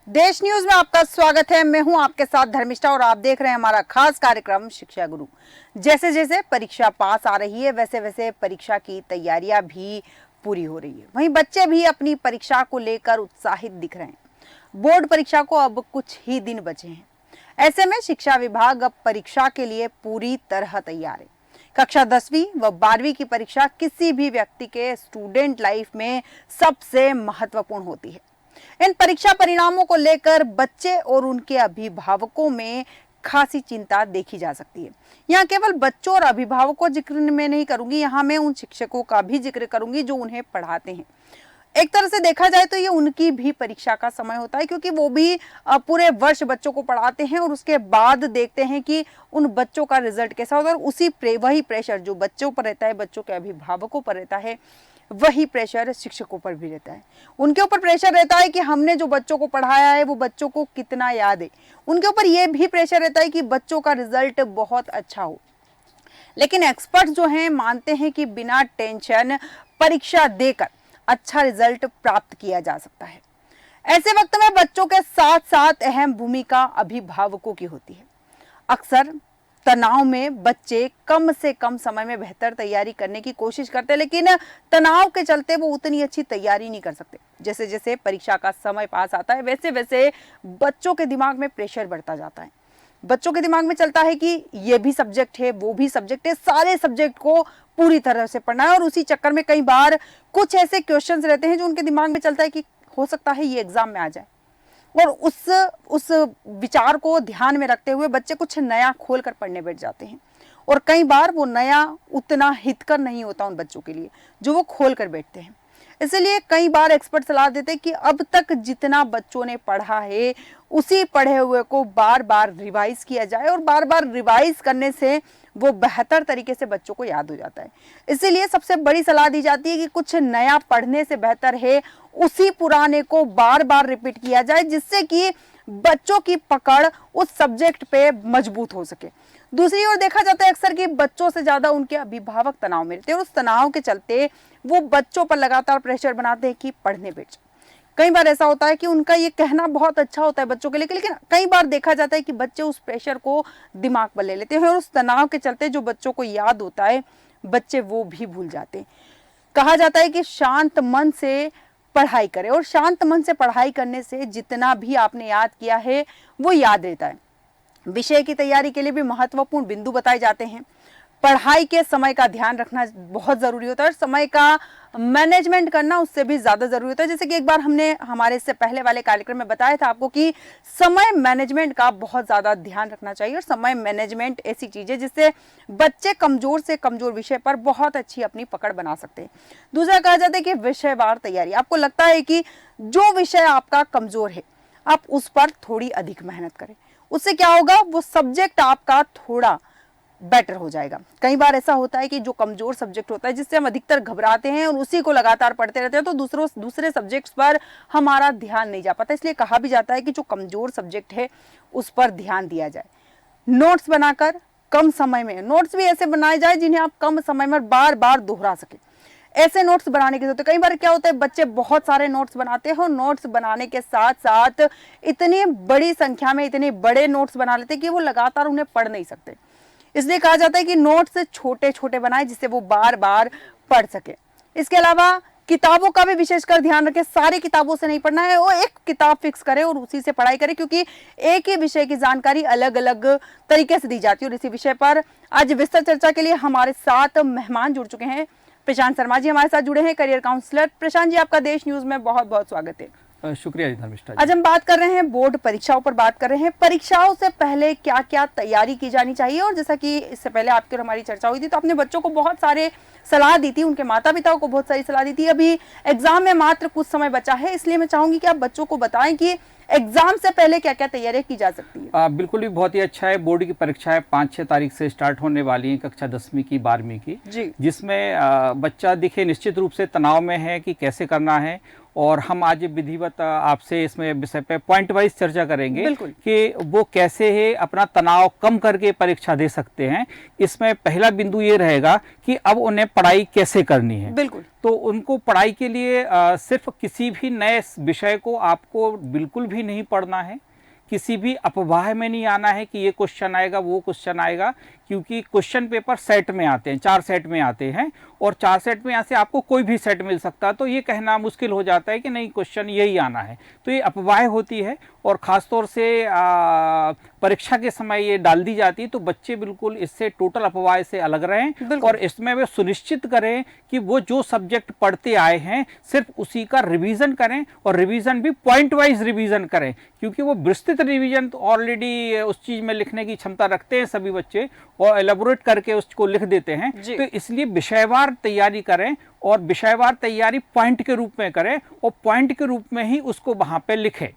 देश न्यूज में आपका स्वागत है। मैं हूं आपके साथ धर्मिष्ठा और आप देख रहे हैं हमारा खास कार्यक्रम शिक्षा गुरु। जैसे जैसे परीक्षा पास आ रही है वैसे वैसे परीक्षा की तैयारियां भी पूरी हो रही है। वहीं बच्चे भी अपनी परीक्षा को लेकर उत्साहित दिख रहे हैं। बोर्ड परीक्षा को अब कुछ ही दिन बचे हैं। ऐसे में शिक्षा विभाग अब परीक्षा के लिए पूरी तरह तैयार है। कक्षा 10वीं व 12वीं की परीक्षा किसी भी व्यक्ति के स्टूडेंट लाइफ में सबसे महत्वपूर्ण होती है। इन परीक्षा परिणामों को लेकर बच्चे और उनके अभिभावकों में खासी चिंता देखी जा सकती है। यहाँ केवल बच्चों और अभिभावकों जिक्र में नहीं करूंगी, यहाँ मैं उन शिक्षकों का भी जिक्र करूंगी जो उन्हें पढ़ाते हैं। एक तरह से देखा जाए तो ये उनकी भी परीक्षा का समय होता है, क्योंकि वो भी पूरे वर्ष बच्चों को पढ़ाते हैं और उसके बाद देखते हैं कि उन बच्चों का रिजल्ट कैसा होता है। और वही प्रेशर जो बच्चों पर रहता है, बच्चों के अभिभावकों पर रहता है, वही प्रेशर शिक्षकों पर भी रहता है। उनके ऊपर प्रेशर रहता है कि हमने जो बच्चों को पढ़ाया है वो बच्चों को कितना याद है। उनके ऊपर ये भी प्रेशर रहता है कि बच्चों का रिजल्ट बहुत अच्छा हो। लेकिन एक्सपर्ट जो हैं मानते हैं कि बिना टेंशन परीक्षा देकर अच्छा रिजल्ट प्राप्त किया जा सकता है। ऐसे वक्त में बच्चों के साथ साथ अहम भूमिका अभिभावकों की होती है। अक्सर तनाव में बच्चे कम से कम समय में बेहतर तैयारी करने की कोशिश करते हैं, लेकिन तनाव के चलते वो उतनी अच्छी तैयारी नहीं कर सकते। जैसे जैसे परीक्षा का समय पास आता है वैसे वैसे बच्चों के दिमाग में प्रेशर बढ़ता जाता है। बच्चों के दिमाग में चलता है कि ये भी सब्जेक्ट है, वो भी सब्जेक्ट है, सारे सब्जेक्ट को पूरी तरह से पढ़ना है। और उसी चक्कर में कई बार कुछ ऐसे क्वेश्चंस रहते हैं जो उनके दिमाग में चलता है कि हो सकता है ये एग्जाम में आ जाए। और उस विचार को ध्यान में रखते हुए बच्चे कुछ नया खोल कर पढ़ने बैठ जाते हैं। और कई बार वो नया उतना हितकर नहीं होता उन बच्चों के लिए जो वो खोल कर बैठते हैं। इसलिए कई बार एक्सपर्ट सलाह देते हैं कि अब तक जितना बच्चों ने पढ़ा है उसी पढ़े हुए को बार बार रिवाइज किया जाए, और बार बार रिवाइज करने से वो बेहतर तरीके से बच्चों को याद हो जाता है। इसीलिए सबसे बड़ी सलाह दी जाती है कि कुछ नया पढ़ने से बेहतर है उसी पुराने को बार बार रिपीट किया जाए, जिससे कि बच्चों की पकड़ उस सब्जेक्ट पे मजबूत हो सके। दूसरी ओर देखा जाता है अक्सर कि बच्चों से ज्यादा उनके अभिभावक तनाव में रहते हैं और उस तनाव के चलते वो बच्चों पर लगातार प्रेशर बनाते हैं कि पढ़ने बैठ जाओ। कई बार ऐसा होता है कि उनका ये कहना बहुत अच्छा होता है बच्चों के लिए, लेकिन कई बार देखा जाता है कि बच्चे उस प्रेशर को दिमाग पर ले लेते हैं और उस तनाव के चलते जो बच्चों को याद होता है बच्चे वो भी भूल जाते हैं। कहा जाता है कि शांत मन से पढ़ाई करें, और शांत मन से पढ़ाई करने से जितना भी आपने याद किया है वो याद रहता है। विषय की तैयारी के लिए भी महत्वपूर्ण बिंदु बताए जाते हैं। पढ़ाई के समय का ध्यान रखना बहुत जरूरी होता है, और समय का मैनेजमेंट करना उससे भी ज्यादा जरूरी होता है। जैसे कि एक बार हमने हमारे इससे पहले वाले कार्यक्रम में बताया था आपको कि समय मैनेजमेंट का बहुत ज्यादा ध्यान रखना चाहिए। और समय मैनेजमेंट ऐसी चीज है जिससे बच्चे कमजोर से कमजोर विषय पर बहुत अच्छी अपनी पकड़ बना सकते हैं। दूसरा कहा जाता है कि विषयवार तैयारी। आपको लगता है कि जो विषय आपका कमजोर है आप उस पर थोड़ी अधिक मेहनत करें, उससे क्या होगा, वो सब्जेक्ट आपका थोड़ा बेटर हो जाएगा। कई बार ऐसा होता है कि जो कमजोर सब्जेक्ट होता है जिससे हम अधिकतर घबराते हैं और उसी को लगातार पढ़ते रहते हैं, तो दूसरे सब्जेक्ट्स पर हमारा ध्यान नहीं जा पाता। इसलिए कहा भी जाता है कि जो कमजोर सब्जेक्ट है उस पर ध्यान दिया जाए। नोट्स बनाकर कम समय में, नोट्स भी ऐसे बनाए जाए जिन्हें आप कम समय में बार बार दोहरा सके। ऐसे नोट्स बनाने की जरूरत है। कई बार क्या होता है बच्चे बहुत सारे नोट्स बनाते हैं और नोट्स बनाने के साथ साथ इतनी बड़ी संख्या में इतने बड़े नोट्स बना लेते हैं कि वो लगातार उन्हें पढ़ नहीं सकते। इसलिए कहा जाता है कि नोट्स छोटे छोटे बनाएं जिससे वो बार बार पढ़ सके। इसके अलावा किताबों का भी विशेषकर ध्यान रखें। सारी किताबों से नहीं पढ़ना है, वो एक किताब फिक्स करें और उसी से पढ़ाई करें, क्योंकि एक ही विषय की जानकारी अलग अलग तरीके से दी जाती है। और इसी विषय पर आज विस्तृत चर्चा के लिए हमारे साथ मेहमान जुड़ चुके हैं। प्रशांत शर्मा जी हमारे साथ जुड़े हैं, करियर काउंसलर। प्रशांत जी, आपका देश न्यूज में बहुत बहुत स्वागत है। शुक्रिया जी धर्मिष्ठा जी। आज हम बात कर रहे हैं बोर्ड परीक्षाओं पर बात कर रहे हैं। परीक्षाओं से पहले क्या क्या तैयारी की जानी चाहिए, और जैसा कि इससे पहले आपकी और हमारी चर्चा हुई थी तो आपने बच्चों को बहुत सारे सलाह दी थी, उनके माता पिताओं को बहुत सारी सलाह दी थी। अभी एग्जाम में मात्र कुछ समय बचा है, इसलिए मैं चाहूंगी कि आप बच्चों को बताएं कि एग्जाम से पहले क्या क्या तैयारियां की जा सकती है। बिल्कुल भी बहुत ही अच्छा है। बोर्ड की परीक्षाएं 5-6 तारीख से स्टार्ट होने वाली हैं, कक्षा 10वीं की 12वीं की, जिसमें बच्चा दिखे निश्चित रूप से तनाव में है कि कैसे करना है और हम आज विधिवत आपसे इसमें विषय पे पॉइंट वाइज चर्चा करेंगे कि वो कैसे है अपना तनाव कम करके परीक्षा दे सकते हैं। इसमें पहला बिंदु ये रहेगा कि अब उन्हें पढ़ाई कैसे करनी है। बिल्कुल। तो उनको पढ़ाई के लिए सिर्फ किसी भी नए विषय को आपको बिल्कुल भी नहीं पढ़ना है, किसी भी अफवाह में नहीं आना है कि ये क्वेश्चन आएगा वो क्वेश्चन आएगा, क्योंकि क्वेश्चन पेपर सेट में आते हैं, 4 सेट में आते हैं और 4 सेट में यहाँ से आपको कोई भी सेट मिल सकता है। तो ये कहना मुश्किल हो जाता है कि नहीं क्वेश्चन यही आना है, तो ये अफवाह होती है और ख़ासतौर से परीक्षा के समय ये डाल दी जाती है। तो बच्चे बिल्कुल इससे टोटल अफवाह से अलग रहें और इसमें वे सुनिश्चित करें कि वो जो सब्जेक्ट पढ़ते आए हैं सिर्फ उसी का रिवीजन करें और रिवीजन भी पॉइंट वाइज रिवीजन करें, क्योंकि वो विस्तृत रिवीजन तो ऑलरेडी उस चीज़ में लिखने की क्षमता रखते हैं सभी बच्चे और एलेबोरेट करके उसको लिख देते हैं। तो इसलिए विषयवार तैयारी करें और विषयवार तैयारी पॉइंट के रूप में करें और पॉइंट के रूप में ही उसको वहां पे लिखें।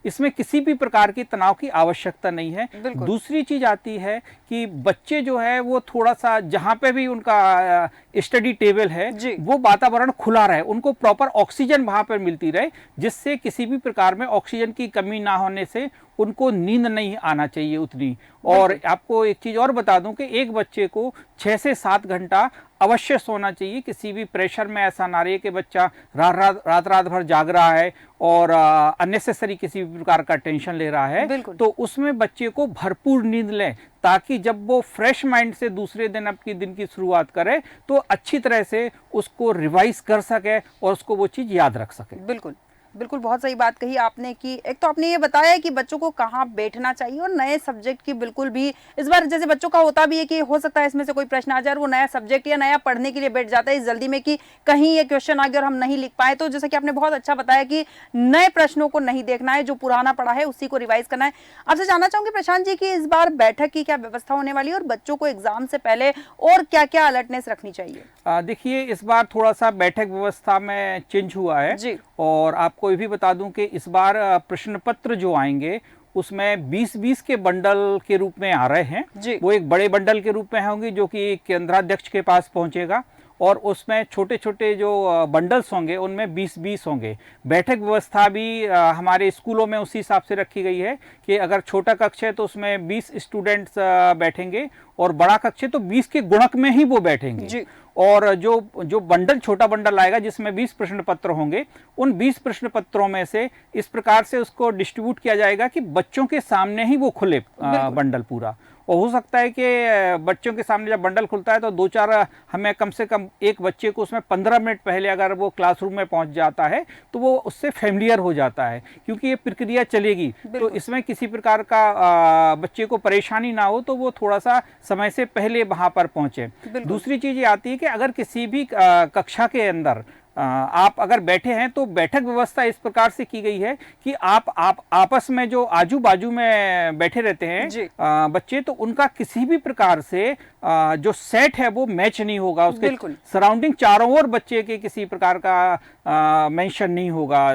इसमें किसी भी प्रकार की तनाव की आवश्यकता नहीं है। दूसरी चीज आती है कि बच्चे जो है वो थोड़ा सा जहां पे भी उनका स्टडी टेबल है वो वातावरण खुला रहे, उनको प्रॉपर ऑक्सीजन वहां पर मिलती रहे, जिससे किसी भी प्रकार में ऑक्सीजन की कमी ना होने से उनको नींद नहीं आना चाहिए उतनी। और आपको एक चीज और बता दूं कि एक बच्चे को 6 से 7 घंटा अवश्य सोना चाहिए। किसी भी प्रेशर में ऐसा ना रहे कि बच्चा रात भर जाग रहा है और अननेसेसरी किसी भी प्रकार का टेंशन ले रहा है, तो उसमें बच्चे को भरपूर नींद लें ताकि जब वो फ्रेश माइंड से दूसरे दिन आपकी दिन की शुरुआत करे तो अच्छी तरह से उसको रिवाइज कर सके और उसको वो चीज़ याद रख सके। बिल्कुल बिल्कुल, बहुत सही बात कही आपने कि एक तो आपने ये बताया कि बच्चों को कहाँ बैठना चाहिए और नए सब्जेक्ट की बिल्कुल भी इस बार जैसे बच्चों का होता भी है कि हो सकता है इसमें से कोई प्रश्न आ जाए और वो नया सब्जेक्ट या नया पढ़ने के लिए बैठ जाता है इस जल्दी में कि कहीं ये क्वेश्चन आ गया और हम नहीं लिख पाए। तो जैसा कि आपने बहुत अच्छा बताया कि नए प्रश्नों को नहीं देखना है, जो पुराना पढ़ा है उसी को रिवाइज करना है। आपसे जानना चाहूंगी प्रशांत जी कि इस बार बैठक की क्या व्यवस्था होने वाली है और बच्चों को एग्जाम से पहले और क्या क्या अलर्टनेस रखनी चाहिए? देखिए, इस बार थोड़ा सा बैठक व्यवस्था में चेंज हुआ है जी। और आपको ये भी बता दूं कि इस बार प्रश्न पत्र जो आएंगे उसमें 20-20 के बंडल के रूप में आ रहे हैं। वो एक बड़े बंडल के रूप में होंगे जो कि केंद्राध्यक्ष के पास पहुंचेगा और उसमें छोटे छोटे जो बंडल्स होंगे उनमें 20-20 होंगे। बैठक व्यवस्था भी हमारे स्कूलों में उसी हिसाब से रखी गई है कि अगर छोटा कक्ष है तो उसमें 20 स्टूडेंट्स बैठेंगे और बड़ा कक्ष है तो 20 के गुणक में ही वो बैठेंगे। और जो बंडल छोटा बंडल आएगा जिसमें 20 प्रश्न पत्र होंगे, उन 20 प्रश्न पत्रों में से इस प्रकार से उसको डिस्ट्रीब्यूट किया जाएगा कि बच्चों के सामने ही वो खुले बंडल पूरा। और हो सकता है कि बच्चों के सामने जब बंडल खुलता है तो 2-4 हमें कम से कम एक बच्चे को उसमें 15 मिनट पहले अगर वो क्लासरूम में पहुंच जाता है तो वो उससे फेमिलियर हो जाता है, क्योंकि ये प्रक्रिया चलेगी। तो इसमें किसी प्रकार का बच्चे को परेशानी ना हो तो वो थोड़ा सा समय से पहले वहां पर पहुंचे। दूसरी चीज ये आती है कि अगर किसी भी कक्षा के अंदर आप अगर बैठे हैं तो बैठक व्यवस्था इस प्रकार से की गई है कि आप आपस में जो आजू बाजू में बैठे रहते हैं बच्चे, तो उनका किसी भी प्रकार से जो सेट है वो मैच नहीं होगा। उसके सराउंडिंग चारों ओर बच्चे के किसी प्रकार का मेंशन नहीं होगा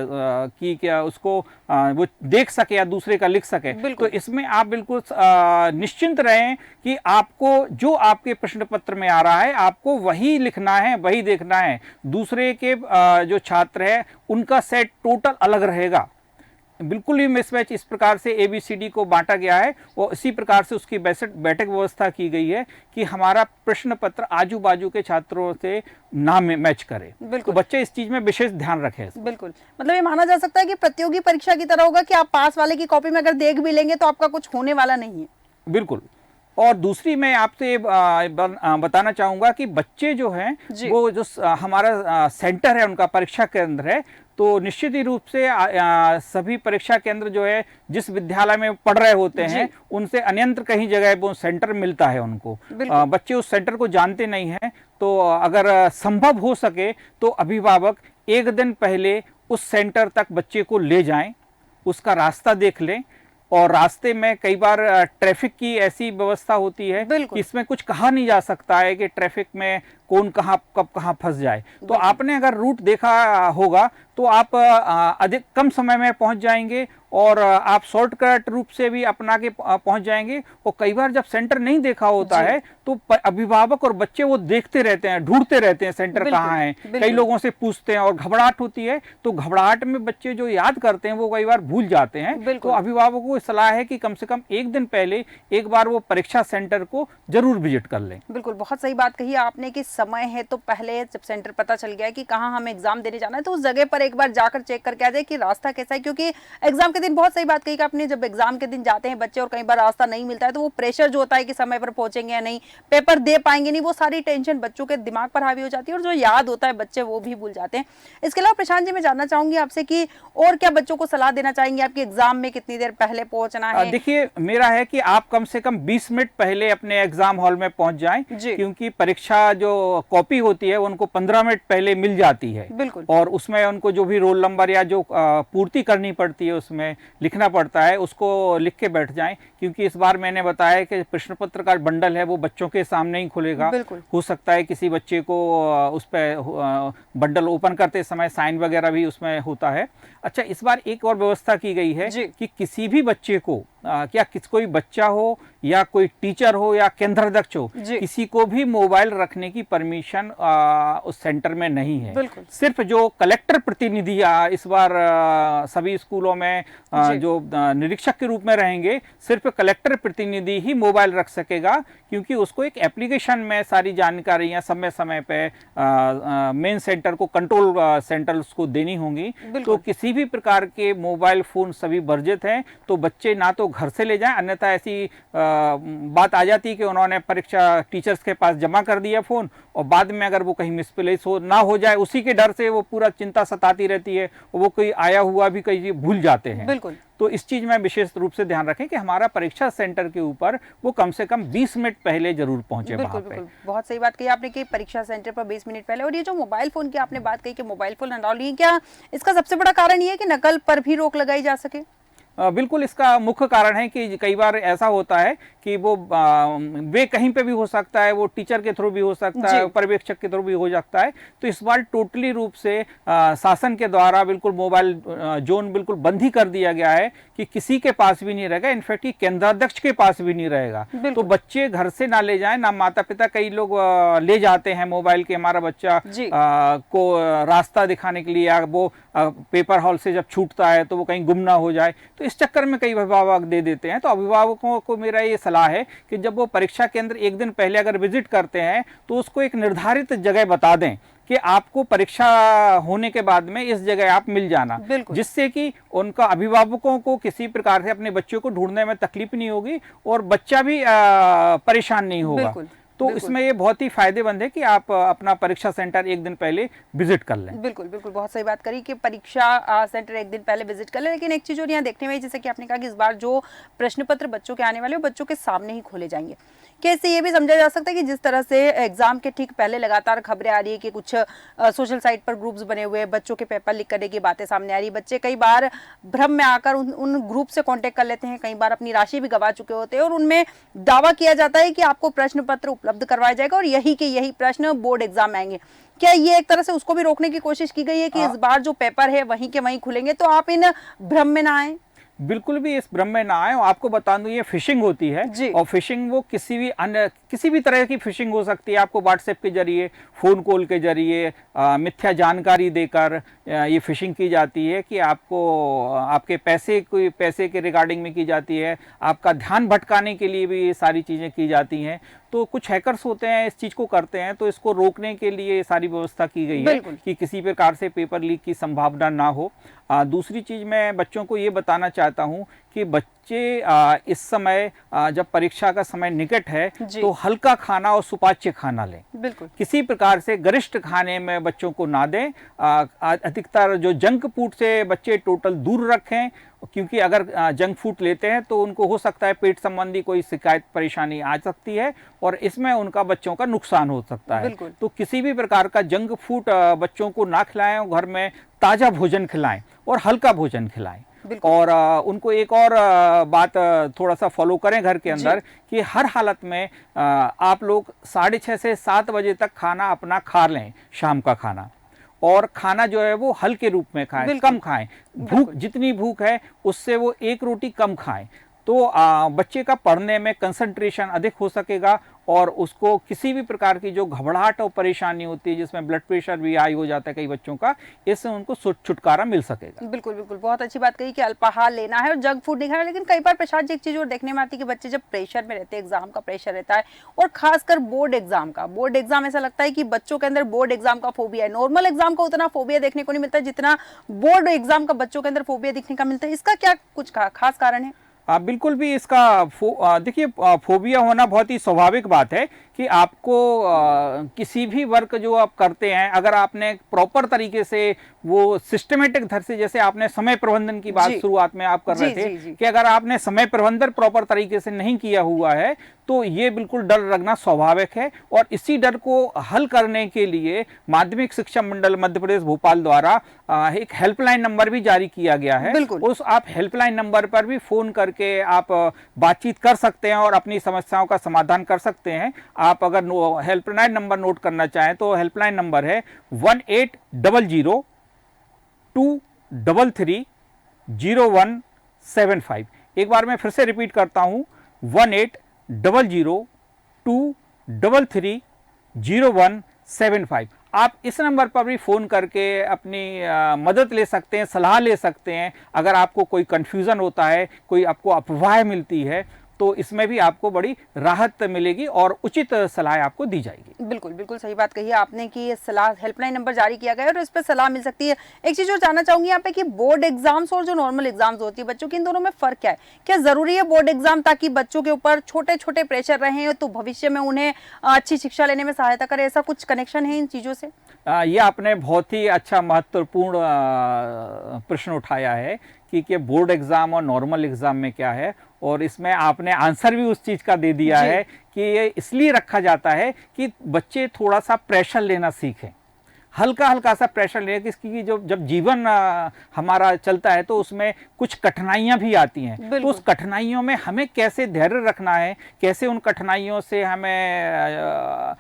कि क्या उसको वो देख सके या दूसरे का लिख सके। तो इसमें आप बिल्कुल निश्चिंत रहें कि आपको जो आपके प्रश्न पत्र में आ रहा है आपको वही लिखना है, वही देखना है। दूसरे के जो छात्र है उनका सेट टोटल अलग रहेगा। बिल्कुल ही मिसमैच इस प्रकार से ABCD को बांटा गया है और इसी प्रकार से उसकी बैठक व्यवस्था की गई है कि हमारा प्रश्न पत्र आजू बाजू के छात्रों से ना मैच करे। तो बच्चे इस चीज में विशेष ध्यान रखें। बिल्कुल, मतलब ये माना जा सकता है कि प्रतियोगी परीक्षा की तरह होगा कि आप पास वाले की कॉपी में अगर देख भी लेंगे तो आपका कुछ होने वाला नहीं है। बिल्कुल। और दूसरी मैं आपसे बताना चाहूंगा कि बच्चे जो हैं वो जो हमारा सेंटर है उनका परीक्षा केंद्र है, तो निश्चित ही रूप से सभी परीक्षा केंद्र जो है जिस विद्यालय में पढ़ रहे होते हैं उनसे अन्यंत्र कहीं जगह वो सेंटर मिलता है उनको। बच्चे उस सेंटर को जानते नहीं हैं, तो अगर संभव हो सके तो अभिभावक एक दिन पहले उस सेंटर तक बच्चे को ले जाएं, उसका रास्ता देख लें। और रास्ते में कई बार ट्रैफिक की ऐसी व्यवस्था होती है कि इसमें कुछ कहा नहीं जा सकता है कि ट्रैफिक में कौन कहाँ कब कहाँ फंस जाए। तो आपने अगर रूट देखा होगा तो आप अधिक कम समय में पहुंच जाएंगे और आप शॉर्टकट रूप से भी अपना के पहुंच जाएंगे। और कई बार जब सेंटर नहीं देखा होता है तो अभिभावक और बच्चे वो देखते रहते हैं, ढूंढते रहते हैं सेंटर कहाँ है, कई लोगों से पूछते हैं और घबराहट होती है। तो घबराहट में बच्चे जो याद करते हैं वो कई बार भूल जाते हैं। तो अभिभावकों को सलाह है कि कम से कम एक दिन पहले एक बार वो परीक्षा सेंटर को जरूर विजिट कर लें। बिल्कुल, बहुत सही बात कही आपने कि समय है तो पहले जब सेंटर पता चल गया कि कहाँ हमें एग्जाम देने जाना है तो उस जगह पर एक बार जाकर चेक करके आ जाए कि रास्ता कैसा है। क्योंकि एग्जाम के दिन, बहुत सही बात कही कि आपने, जब एग्जाम के दिन जाते हैं बच्चे और कई बार रास्ता नहीं मिलता है तो वो प्रेशर जो होता है कि समय पर पहुंचेंगे या नहीं, पेपर दे पाएंगे नहीं, वो सारी टेंशन बच्चों के दिमाग पर हावी हो जाती है और जो याद होता है बच्चे वो भी भूल जाते हैं। इसके अलावा प्रशांत जी, मैं जानना चाहूंगी आपसे कि और क्या बच्चों को सलाह देना चाहेंगे आपके एग्जाम में कितनी देर पहले पहुंचना है? देखिए, मेरा है कि आप कम से कम 20 मिनट पहले अपने एग्जाम हॉल में पहुंच जाएं, क्योंकि परीक्षा जो कॉपी होती है उनको 15 मिनट पहले मिल जाती है। बिल्कुल। और उसमें उनको जो भी रोल नंबर या जो पूर्ति करनी पड़ती है उसमें लिखना पड़ता है, उसको लिख के बैठ जाएं। क्योंकि इस बार मैंने बताया कि प्रश्न पत्र का बंडल है वो बच्चों के सामने ही खुलेगा। हो सकता है किसी बच्चे को उस पर बंडल ओपन करते समय साइन वगैरह भी उसमें होता है। अच्छा, इस बार एक और व्यवस्था की गई है कि किसी भी बच्चे को कोई बच्चा हो या कोई टीचर हो या केंद्राध्यक्ष हो, किसी को भी मोबाइल रखने की परमिशन उस सेंटर में नहीं है। सिर्फ जो कलेक्टर प्रतिनिधि इस बार सभी स्कूलों में जो निरीक्षक के रूप में रहेंगे, सिर्फ कलेक्टर प्रतिनिधि ही मोबाइल रख सकेगा। क्योंकि उसको एक एप्लीकेशन में सारी जानकारियां समय समय पे मेन सेंटर को, कंट्रोल सेंटर उसको देनी होंगी। तो किसी भी प्रकार के मोबाइल फोन सभी वर्जित हैं। तो बच्चे ना तो घर से ले जाएं, अन्यथा ऐसी बात आ जाती है कि उन्होंने परीक्षा टीचर्स के पास जमा कर दिया फोन और बाद में अगर वो कहीं मिसप्लेस ना हो जाए, उसी के डर से वो पूरा चिंता सताती रहती है और वो कोई आया हुआ भी कहीं भूल जाते हैं। बिल्कुल। तो इस चीज में विशेष रूप से ध्यान रखें कि हमारा परीक्षा सेंटर के ऊपर वो कम से कम 20 मिनट पहले जरूर पहुंचे वहां पे। बहुत सही बात कही आपने कि परीक्षा सेंटर पर 20 मिनट पहले। और ये जो मोबाइल फोन की आपने बात कही कि मोबाइल फोन अलाउड नहीं है, क्या इसका सबसे बड़ा कारण ये है कि नकल पर भी रोक लगाई जा सके? बिल्कुल, इसका मुख्य कारण है कि कई बार ऐसा होता है कि वो वे कहीं पे भी हो सकता है, वो टीचर के थ्रू भी हो सकता है, पर्यवेक्षक के थ्रू भी हो सकता है। तो इस बार टोटली रूप से शासन के द्वारा बिल्कुल मोबाइल जोन बिल्कुल बंद ही कर दिया गया है कि किसी के पास भी नहीं रहेगा। इनफैक्ट केंद्राध्यक्ष के पास भी नहीं रहेगा। तो बच्चे घर से ना ले जाएं, ना माता पिता। कई लोग ले जाते हैं मोबाइल के, हमारा बच्चा को रास्ता दिखाने के लिए, या वो पेपर हॉल से जब छूटता है तो वो कहीं गुम ना हो जाए। तो इस चक्कर में कई अभिभावक दे देते हैं। तो अभिभावकों को मेरा ये सलाह है कि जब वो परीक्षा केंद्र एक दिन पहले अगर विजिट करते हैं तो उसको एक निर्धारित जगह बता दें कि आपको परीक्षा होने के बाद में इस जगह आप मिल जाना, जिससे कि उनका अभिभावकों को किसी प्रकार से अपने बच्चों को ढूंढने में तकलीफ नहीं होगी और बच्चा भी परेशान नहीं होगा। तो इसमें ये बहुत ही फायदेमंद है कि आप अपना परीक्षा सेंटर एक दिन पहले विजिट कर लें। बिल्कुल बिल्कुल, बहुत सही बात करी कि परीक्षा सेंटर एक दिन पहले विजिट कर लें। लेकिन एक चीज और यहाँ देखने में, जैसे कि आपने कहा कि इस बार जो प्रश्न पत्र बच्चों के आने वाले, वो बच्चों के सामने ही खोले जाएंगे। कैसे ये भी समझा जा सकता है कि जिस तरह से एग्जाम के ठीक पहले लगातार खबरें आ रही है कि कुछ सोशल साइट पर ग्रुप्स बने हुए हैं, बच्चों के पेपर लीक करने की बातें सामने आ रही है, बच्चे कई बार भ्रम में आकर उन ग्रुप से कांटेक्ट कर लेते हैं, कई बार अपनी राशि भी गवा चुके होते हैं और उनमें दावा किया जाता है कि आपको प्रश्न पत्र उपलब्ध करवाया जाएगा और यही के यही प्रश्न बोर्ड एग्जाम में आएंगे। क्या ये एक तरह से उसको भी रोकने की कोशिश की गई है कि इस बार जो पेपर है वहीं के वहीं खुलेंगे, तो आप इन भ्रम में ना आए? बिल्कुल भी इस भ्रम में ना आए। आपको बता दूं, ये फिशिंग होती है और फिशिंग वो किसी भी तरह की फिशिंग हो सकती है। आपको व्हाट्सएप के जरिए, फोन कॉल के जरिए मिथ्या जानकारी देकर ये फिशिंग की जाती है कि आपको आपके पैसे के रिगार्डिंग में की जाती है, आपका ध्यान भटकाने के लिए भी ये सारी चीजें की जाती हैं। तो कुछ हैकर्स होते हैं इस चीज को करते हैं, तो इसको रोकने के लिए सारी व्यवस्था की गई है कि किसी प्रकार से पेपर लीक की संभावना ना हो। दूसरी चीज मैं बच्चों को ये बताना चाहता हूं कि बच्चे इस समय जब परीक्षा का समय निकट है तो हल्का खाना और सुपाच्य खाना लें। बिल्कुल, किसी प्रकार से गरिष्ठ खाने में बच्चों को ना दें। अधिकतर जो जंक फूड से बच्चे टोटल दूर रखें, क्योंकि अगर जंक फूड लेते हैं तो उनको हो सकता है पेट संबंधी कोई शिकायत परेशानी आ सकती है और इसमें उनका बच्चों का नुकसान हो सकता है। तो किसी भी प्रकार का जंक फूड बच्चों को ना खिलाएं और घर में ताजा भोजन खिलाएं और हल्का भोजन खिलाएं। और उनको एक और बात थोड़ा सा फॉलो करें घर के अंदर कि हर हालत में आप लोग 6:30 से 7 बजे तक खाना अपना खा लें, शाम का खाना। और खाना जो है वो हल्के रूप में खाएं, कम खाएं। भूख जितनी भूख है उससे वो 1 रोटी कम खाएं, तो बच्चे का पढ़ने में कंसंट्रेशन अधिक हो सकेगा और उसको किसी भी प्रकार की जो घबराहट और परेशानी होती है, जिसमें ब्लड प्रेशर भी हाई हो जाता है कई बच्चों का, इससे उनको छुटकारा मिल सकेगा। बिल्कुल बिल्कुल, बहुत अच्छी बात कही कि अल्पाहार लेना है और जंक फूड नहीं खाना। लेकिन कई बार प्रसाद जी एक चीज और देखने में आती है कि बच्चे जब प्रेशर में रहते हैं, एग्जाम का प्रेशर रहता है और खासकर बोर्ड एग्जाम ऐसा लगता है कि बच्चों के अंदर बोर्ड एग्जाम का फोबिया है। नॉर्मल एग्जाम का उतना फोबिया देखने को नहीं मिलता जितना बोर्ड एग्जाम का बच्चों के अंदर फोबिया दिखने का मिलता है। इसका क्या कुछ खास कारण है? बिल्कुल भी इसका देखिए, फोबिया होना बहुत ही स्वाभाविक बात है कि आपको किसी भी वर्क जो आप करते हैं, अगर आपने प्रॉपर तरीके से वो सिस्टमेटिक धर से, जैसे आपने समय प्रबंधन की बात शुरुआत में आप कर रहे थे कि अगर आपने समय प्रबंधन प्रॉपर तरीके से नहीं किया हुआ है तो ये बिल्कुल डर लगना स्वाभाविक है। और इसी डर को हल करने के लिए माध्यमिक शिक्षा मंडल मध्य प्रदेश भोपाल द्वारा एक हेल्पलाइन नंबर भी जारी किया गया है। उस आप हेल्पलाइन नंबर पर भी फोन करके आप बातचीत कर सकते हैं और अपनी समस्याओं का समाधान कर सकते हैं। आप अगर हेल्पलाइन नंबर नोट करना चाहें तो हेल्पलाइन नंबर है 1800-233-0175। एक बार मैं फिर से रिपीट करता हूं, 1800-233-0175। आप इस नंबर पर भी फ़ोन करके अपनी मदद ले सकते हैं, सलाह ले सकते हैं। अगर आपको कोई कन्फ्यूज़न होता है, कोई आपको अफवाह मिलती है, तो इसमें भी आपको बड़ी राहत मिलेगी और उचित सलाह आपको दी जाएगी। बिल्कुल बिल्कुल सही बात कही आपने कि ये सलाह हेल्पलाइन नंबर जारी किया गया है और इस पर सलाह मिल सकती है। एक चीज़ और जानना चाहूंगी यहाँ पे कि बोर्ड एग्जाम्स और जो नॉर्मल एग्जाम्स होती है बच्चों की, इन दोनों में फ़र्क क्या है? क्या ज़रूरी है बोर्ड एग्जाम ताकि बच्चों के ऊपर छोटे छोटे प्रेशर रहे तो भविष्य में उन्हें अच्छी शिक्षा लेने में सहायता करे? ऐसा कुछ कनेक्शन है इन चीज़ों से? ये आपने बहुत ही अच्छा महत्वपूर्ण प्रश्न उठाया है कि बोर्ड एग्ज़ाम और नॉर्मल एग्ज़ाम में क्या है, और इसमें आपने आंसर भी उस चीज़ का दे दिया है कि ये इसलिए रखा जाता है कि बच्चे थोड़ा सा प्रेशर लेना सीखें, हल्का हल्का सा प्रेशर लें। कि जब जीवन हमारा चलता है तो उसमें कुछ कठिनाइयां भी आती हैं, तो उस कठिनाइयों में हमें कैसे धैर्य रखना है, कैसे उन कठिनाइयों से हमें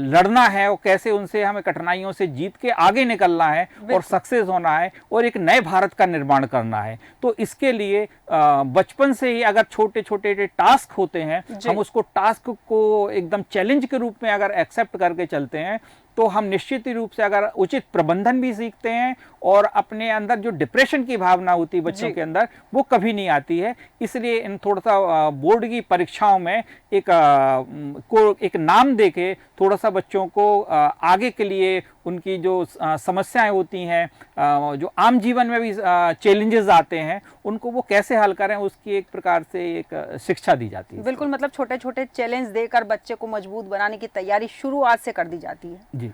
लड़ना है और कैसे उनसे हमें कठिनाइयों से जीत के आगे निकलना है और सक्सेस होना है और एक नए भारत का निर्माण करना है। तो इसके लिए बचपन से ही अगर छोटे छोटे टास्क होते हैं, हम उसको टास्क को एकदम चैलेंज के रूप में अगर एक्सेप्ट करके चलते हैं तो हम निश्चित ही रूप से अगर उचित प्रबंधन भी सीखते हैं और अपने अंदर जो डिप्रेशन की भावना होती है बच्चों के अंदर, वो कभी नहीं आती है। इसलिए इन थोड़ा सा बोर्ड की परीक्षाओं में एक नाम देके थोड़ा सा बच्चों को आगे के लिए उनकी जो समस्याएं होती हैं, जो आम जीवन में भी चैलेंजेस आते हैं, उनको वो कैसे हल करें, उसकी एक प्रकार से एक शिक्षा दी जाती है। बिल्कुल, मतलब छोटे छोटे चैलेंज देकर बच्चे को मजबूत बनाने की तैयारी शुरुआत से कर दी जाती है। जी।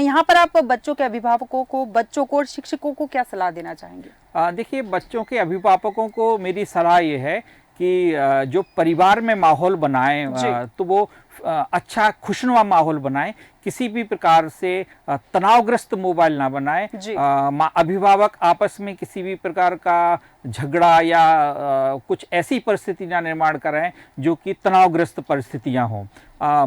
यहाँ पर आप बच्चों के अभिभावकों को, बच्चों को और शिक्षकों को क्या सलाह देना चाहेंगे? देखिए, बच्चों के अभिभावकों को मेरी सलाह ये है कि जो परिवार में माहौल बनाएं तो वो अच्छा खुशनुमा माहौल बनाएं, किसी भी प्रकार से तनावग्रस्त मोबाइल ना बनाएं। अभिभावक आपस में किसी भी प्रकार का झगड़ा या कुछ ऐसी परिस्थिति ना निर्माण करें जो कि तनावग्रस्त परिस्थितियां हों।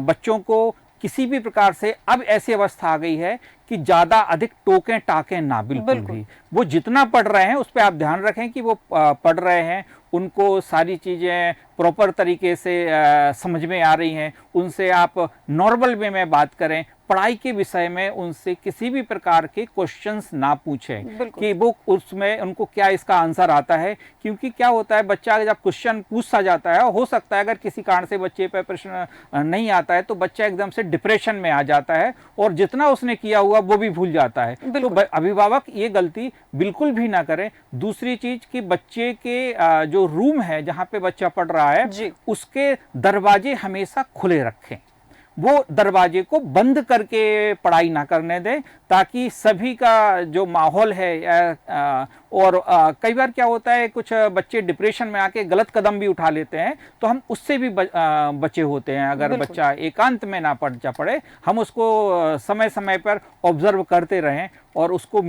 बच्चों को किसी भी प्रकार से अब ऐसी अवस्था आ गई है कि ज़्यादा अधिक टोकें टाकें ना, बिल्कुल भी। वो जितना पढ़ रहे हैं उस पर आप ध्यान रखें कि वो पढ़ रहे हैं, उनको सारी चीज़ें प्रॉपर तरीके से समझ में आ रही हैं, उनसे आप नॉर्मल वे में बात करें। पढ़ाई के विषय में उनसे किसी भी प्रकार के क्वेश्चंस ना पूछें कि वो उसमें उनको क्या इसका आंसर आता है, क्योंकि क्या होता है, बच्चा जब क्वेश्चन पूछा जाता है, हो सकता है अगर किसी कारण से बच्चे पर प्रश्न नहीं आता है तो बच्चा एकदम से डिप्रेशन में आ जाता है और जितना उसने किया हुआ वो भी भूल जाता है। तो अभिभावक ये गलती बिल्कुल भी ना करें। दूसरी चीज कि बच्चे के जो रूम है जहाँ पे बच्चा पढ़ रहा है उसके दरवाजे हमेशा खुले रखें। वो दरवाजे को बंद करके पढ़ाई ना करने दें, ताकि सभी का जो माहौल है और कई बार क्या होता है, कुछ बच्चे डिप्रेशन में आके गलत कदम भी उठा लेते हैं, तो हम उससे भी बचे होते हैं। अगर बच्चा एकांत में ना पड़े, हम उसको समय समय पर ऑब्जर्व करते रहें और उसको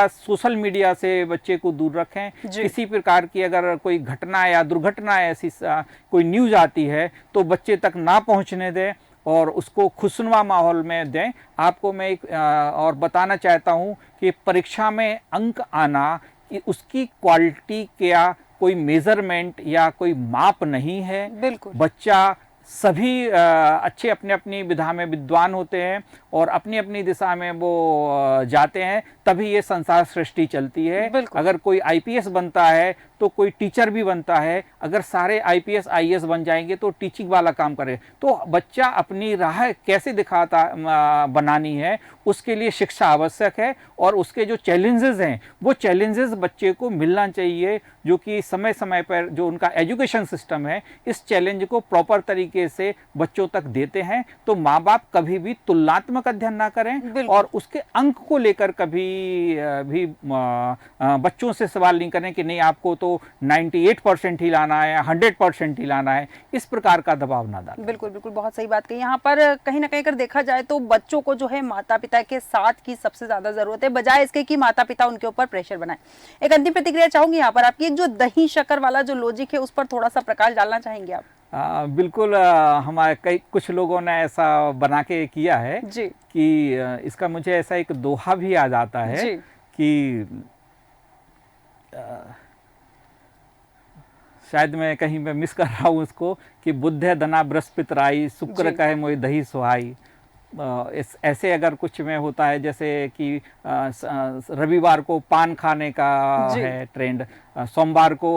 सोशल मीडिया से बच्चे को दूर रखें। किसी प्रकार की अगर कोई घटना या दुर्घटना ऐसी कोई न्यूज़ आती है तो बच्चे तक ना पहुंचने दें और उसको खुशनुमा माहौल में दें। आपको मैं एक और बताना चाहता हूं कि परीक्षा में अंक आना उसकी क्वालिटी क्या कोई मेजरमेंट या कोई माप नहीं है। बिल्कुल। बच्चा सभी अच्छे अपने अपनी विधा में विद्वान होते हैं और अपनी अपनी दिशा में वो जाते हैं, तभी ये संसार सृष्टि चलती है। अगर कोई आईपीएस बनता है तो कोई टीचर भी बनता है, अगर सारे आईपीएस आईएएस बन जाएंगे तो टीचिंग वाला काम करे। तो बच्चा अपनी राह कैसे दिखाता बनानी है, उसके लिए शिक्षा आवश्यक है और उसके जो चैलेंजेस हैं वो चैलेंजेस बच्चे को मिलना चाहिए, जो कि समय समय पर जो उनका एजुकेशन सिस्टम है इस चैलेंज को प्रॉपर तरीके से बच्चों तक देते हैं। तो माँ बाप कभी भी तुलनात्मक अध्ययन ना करें और उसके अंक को लेकर कभी भी बच्चों से सवाल नहीं करें कि नहीं आपको तो 98% ही लाना है, 100% ही लाना है, इस प्रकार का दबाव ना डालें। बिल्कुल बिल्कुल, बहुत सही बात कही। यहाँ पर कहीं ना कहीं अगर देखा जाए तो बच्चों को जो है माता पिता के साथ की सबसे ज्यादा जरूरत है, बजाय इसके कि माता पिता उनके ऊपर प्रेशर बनाए। एक अंतिम प्रतिक्रिया चाहूंगी यहाँ पर आपकी, एक जो दही शक्कर वाला जो लॉजिक है उस पर थोड़ा सा प्रकाश डालना चाहेंगे आप? बिल्कुल। हमारे कुछ लोगों ने ऐसा बना के किया है जी। कि इसका मुझे ऐसा एक दोहा भी याद आता है जी। कि शायद मैं कहीं पे मिस कर रहा हूँ उसको, कि बुद्धे धना बृहस्पति राई, शुक्र कहे मोहि दही सुहाई। ऐसे अगर कुछ में होता है, जैसे कि रविवार को पान खाने का है ट्रेंड, सोमवार को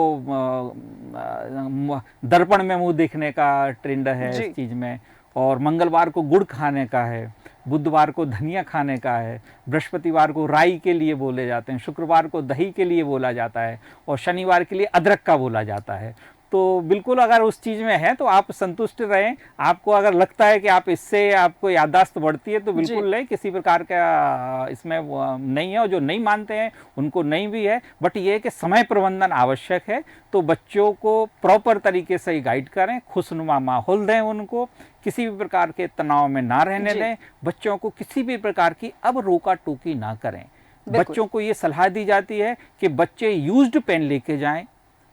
दर्पण में मुंह देखने का ट्रेंड है इस चीज में, और मंगलवार को गुड़ खाने का है, बुधवार को धनिया खाने का है, बृहस्पतिवार को राई के लिए बोले जाते हैं, शुक्रवार को दही के लिए बोला जाता है और शनिवार के लिए अदरक का बोला जाता है। तो बिल्कुल अगर उस चीज़ में है तो आप संतुष्ट रहें। आपको अगर लगता है कि आप इससे आपको याददाश्त बढ़ती है तो बिल्कुल लें, किसी प्रकार का इसमें नहीं है। और जो नहीं मानते हैं उनको नहीं भी है, बट ये है कि समय प्रबंधन आवश्यक है। तो बच्चों को प्रॉपर तरीके से गाइड करें, खुशनुमा माहौल दें, उनको किसी भी प्रकार के तनाव में ना रहने दें, बच्चों को किसी भी प्रकार की अब रोका टोकी ना करें। बच्चों को ये सलाह दी जाती है कि बच्चे यूज्ड पेन लेके जाएं,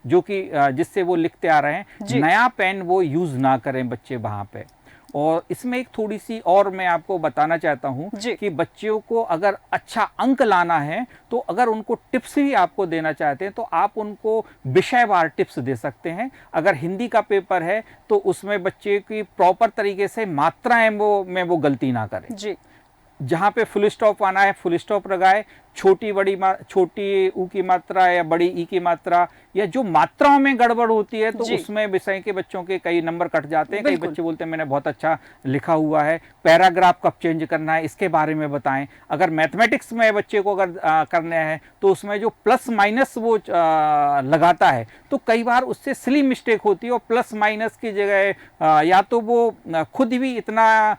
जो कि जिससे वो लिखते आ रहे हैं, नया पेन वो यूज ना करें बच्चे वहां पे। और इसमें एक थोड़ी सी और मैं आपको बताना चाहता हूं कि बच्चों को अगर अच्छा अंक लाना है तो अगर उनको टिप्स ही आपको देना चाहते हैं तो आप उनको विषयवार टिप्स दे सकते हैं। अगर हिंदी का पेपर है तो उसमें बच्चे की प्रॉपर तरीके से मात्राएं वो गलती ना करें जी। जहाँ पे फुल स्टॉप आना है फुल स्टॉप लगाए, छोटी ऊ की मात्रा या बड़ी ई की मात्रा या जो मात्राओं में गड़बड़ होती है तो उसमें विषय के बच्चों के कई नंबर कट जाते हैं। कई बच्चे बोलते हैं मैंने बहुत अच्छा लिखा हुआ है, पैराग्राफ कब चेंज करना है इसके बारे में बताएं। अगर मैथमेटिक्स में बच्चे को अगर करने हैं तो उसमें जो प्लस माइनस वो लगाता है तो कई बार उससे सिली मिस्टेक होती है और प्लस माइनस की जगह या तो वो खुद भी इतना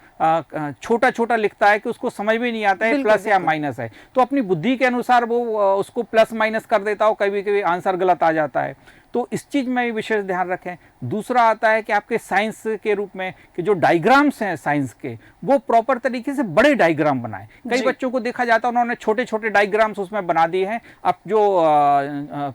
छोटा छोटा लिखता है कि उसको समझ में नहीं आता है प्लस या माइनस है, तो अपनी बुद्धि के अनुसार वो उसको प्लस माइनस कर देता हो, कभी कभी आंसर गलत आ जाता है। तो इस चीज में विशेष ध्यान रखें। दूसरा आता है कि आपके साइंस के रूप में कि जो डायग्राम्स हैं साइंस के वो प्रॉपर तरीके से बड़े डायग्राम बनाएं। कई बच्चों को देखा जाता है उन्होंने छोटे छोटे डायग्राम्स उसमें बना दिए हैं। अब जो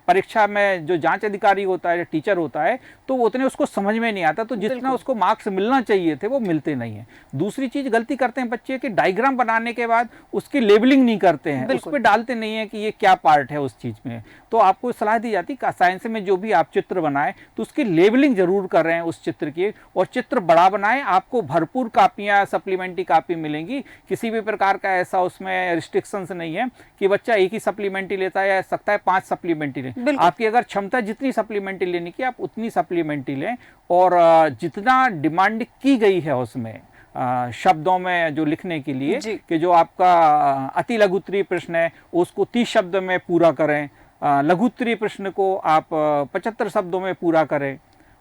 परीक्षा में जो जांच अधिकारी होता है, टीचर होता है, तो उतने उसको समझ में नहीं आता, तो जितना उसको मार्क्स मिलना चाहिए थे वो मिलते नहीं है। दूसरी चीज गलती करते हैं बच्चे कि डायग्राम बनाने के बाद उसकी लेबलिंग नहीं करते हैं, उस पर डालते नहीं है कि ये क्या पार्ट है उस चीज में। तो आपको सलाह दी जाती है साइंस में जो भी आप चित्र बनाएं तो उसकी लेबलिंग जरूर कर रहे हैं उस चित्र की, और चित्र बड़ा बनाएं। आपको भरपूर कापियां सप्लीमेंट्री कापी मिलेंगी, किसी भी प्रकार का ऐसा उसमें रिस्ट्रिक्शंस नहीं है कि बच्चा एक ही सप्लीमेंट्री लेता है या सकता है 5 सप्लीमेंट्री लें। आपकी अगर क्षमता जितनी सप्लीमेंट्री लेने की आप उतनी सप्लीमेंट्री लें, और जितना डिमांड की गई है उसमें शब्दों में जो लिखने के लिए कि जो आपका अति लघुत्तरीय प्रश्न है उसको 30 शब्द में पूरा करें, लघुत्तरीय प्रश्न को आप 75 शब्दों में पूरा करें,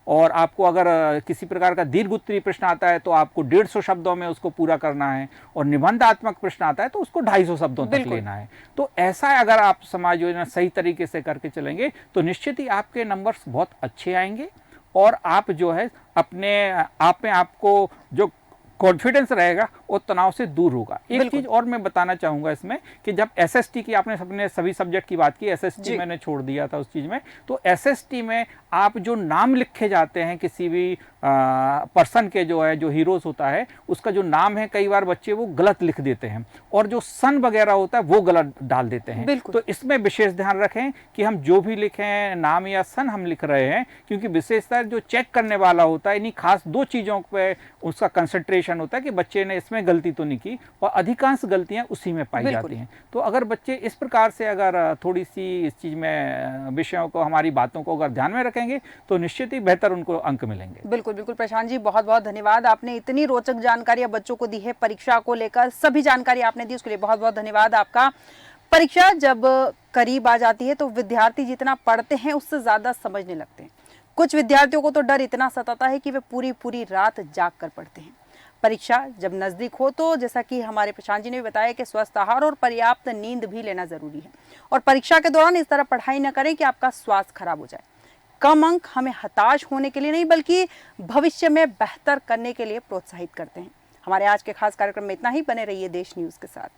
और आपको अगर किसी प्रकार का दीर्घ उत्तरीय प्रश्न आता है तो आपको 150 शब्दों में उसको पूरा करना है, और निबंधात्मक प्रश्न आता है तो उसको 250 शब्दों तक लेना है। तो ऐसा अगर आप समाज योजना सही तरीके से करके चलेंगे तो निश्चित ही आपके नंबर्स बहुत अच्छे आएंगे, और आप जो है अपने आप में आपको जो कॉन्फिडेंस रहेगा वो तनाव से दूर होगा। एक चीज और मैं बताना चाहूंगा इसमें कि जब एसएसटी की आपने अपने सभी सब्जेक्ट की बात की, एसएसटी मैंने छोड़ दिया था उस चीज में, तो एसएसटी में आप जो नाम लिखे जाते हैं किसी भी पर्सन के, जो है जो हीरोज होता है उसका जो नाम है, कई बार बच्चे वो गलत लिख देते हैं और जो सन वगैरह होता है वो गलत डाल देते हैं। तो इसमें विशेष ध्यान रखें कि हम जो भी लिखें नाम या सन हम लिख रहे हैं, क्योंकि विशेषता जो चेक करने वाला होता है इन्हीं खास दो चीजों पे उसका कंसंट्रेशन होता है कि बच्चे ने इसमें गलती तो नहीं की, और अधिकांश गलतियां उसी में पाई जाती हैं। तो अगर बच्चे इस प्रकार से अगर थोड़ी सी इस चीज में विषयों को, हमारी बातों को अगर ध्यान में रखेंगे तो निश्चित ही बेहतर उनको अंक मिलेंगे। बिल्कुल बिल्कुल प्रशांत जी, बहुत बहुत धन्यवाद। आपने इतनी रोचक जानकारियां बच्चों को दी है परीक्षा को लेकर, सभी जानकारी आपने दी उसके लिए बहुत बहुत धन्यवाद आपका। परीक्षा जब करीब आ जाती है तो विद्यार्थी जितना पढ़ते हैं उससे ज्यादा समझने लगते हैं। कुछ विद्यार्थियों को तो डर इतना सताता है कि वे पूरी पूरी रात जाग कर पढ़ते हैं। परीक्षा जब नजदीक हो तो जैसा कि हमारे प्रशांत जी ने बताया कि स्वस्थ आहार और पर्याप्त नींद भी लेना जरूरी है, और परीक्षा के दौरान इस तरह पढ़ाई न करें कि आपका स्वास्थ्य खराब हो जाए। कम अंक हमें हताश होने के लिए नहीं बल्कि भविष्य में बेहतर करने के लिए प्रोत्साहित करते हैं। हमारे आज के खास कार्यक्रम में इतना ही। बने रहिए देश न्यूज़ के साथ।